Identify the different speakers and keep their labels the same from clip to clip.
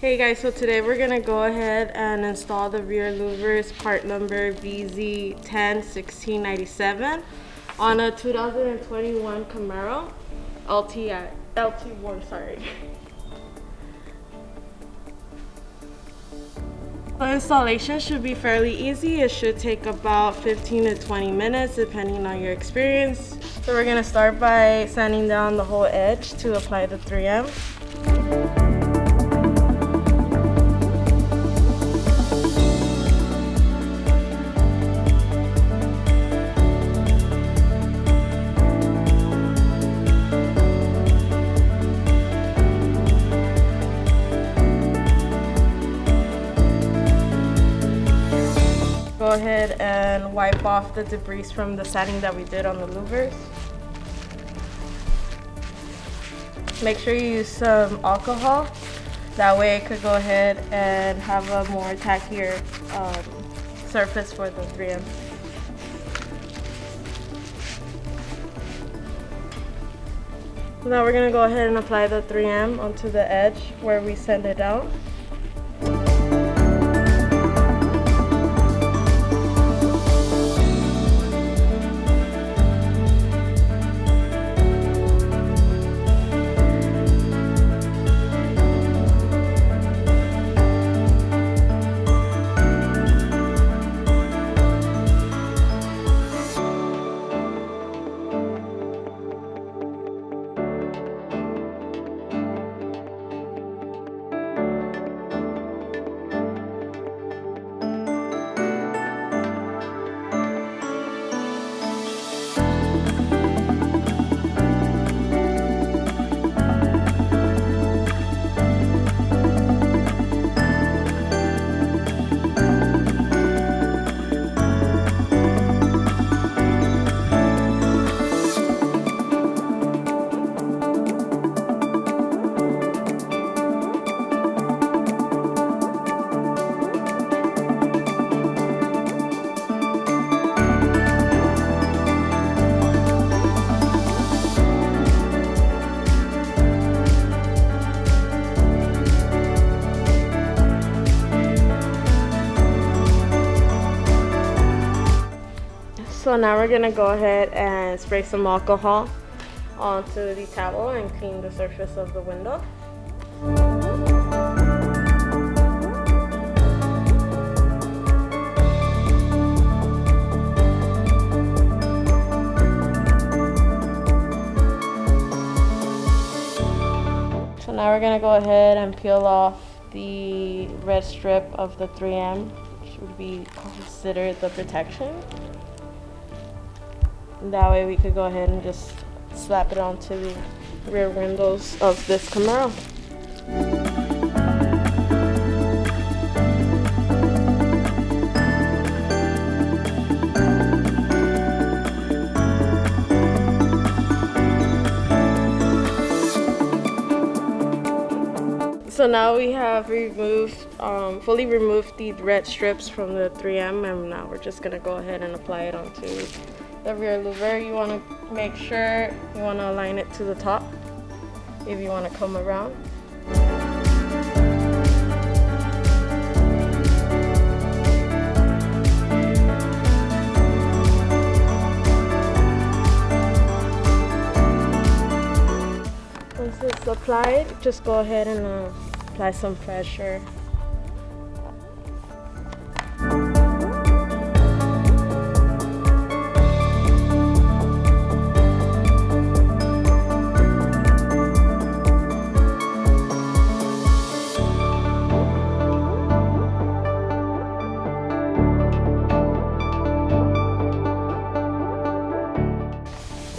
Speaker 1: Hey guys, so today we're gonna go ahead and install the rear louvers part number VZ101697 on a 2021 Camaro LT1, sorry. The installation should be fairly easy. It should take about 15 to 20 minutes depending on your experience. So we're gonna start by sanding down the whole edge to apply the 3M. Go ahead and wipe off the debris from the sanding that we did on the louvers. Make sure you use some alcohol. That way it could go ahead and have a more tackier surface for the 3M. Now we're gonna go ahead and apply the 3M onto the edge where we sand it down. So now we're gonna go ahead and spray some alcohol onto the towel and clean the surface of the window. So now we're gonna go ahead and peel off the red strip of the 3M, which would be considered the protection. That way we could go ahead and just slap it onto the rear windows of this Camaro. So now we have fully removed the red strips from the 3M, and now we're just gonna go ahead and apply it onto the rear louver. You want to make sure you want to align it to the top if you want to come around. Once it's applied, just go ahead and apply some pressure.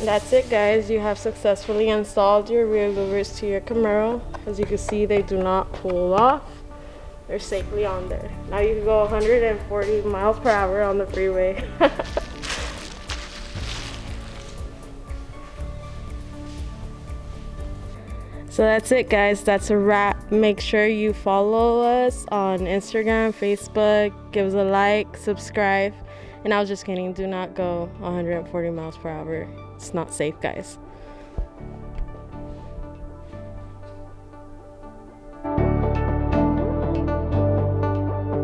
Speaker 1: That's it, guys. You have successfully installed your rear louvers to your Camaro. As you can see, they do not pull off. They're safely on there. Now you can go 140 miles per hour on the freeway. So that's it, guys. That's a wrap. Make sure you follow us on Instagram, Facebook, give us a like, subscribe. And I was just kidding, do not go 140 miles per hour. It's not safe, guys.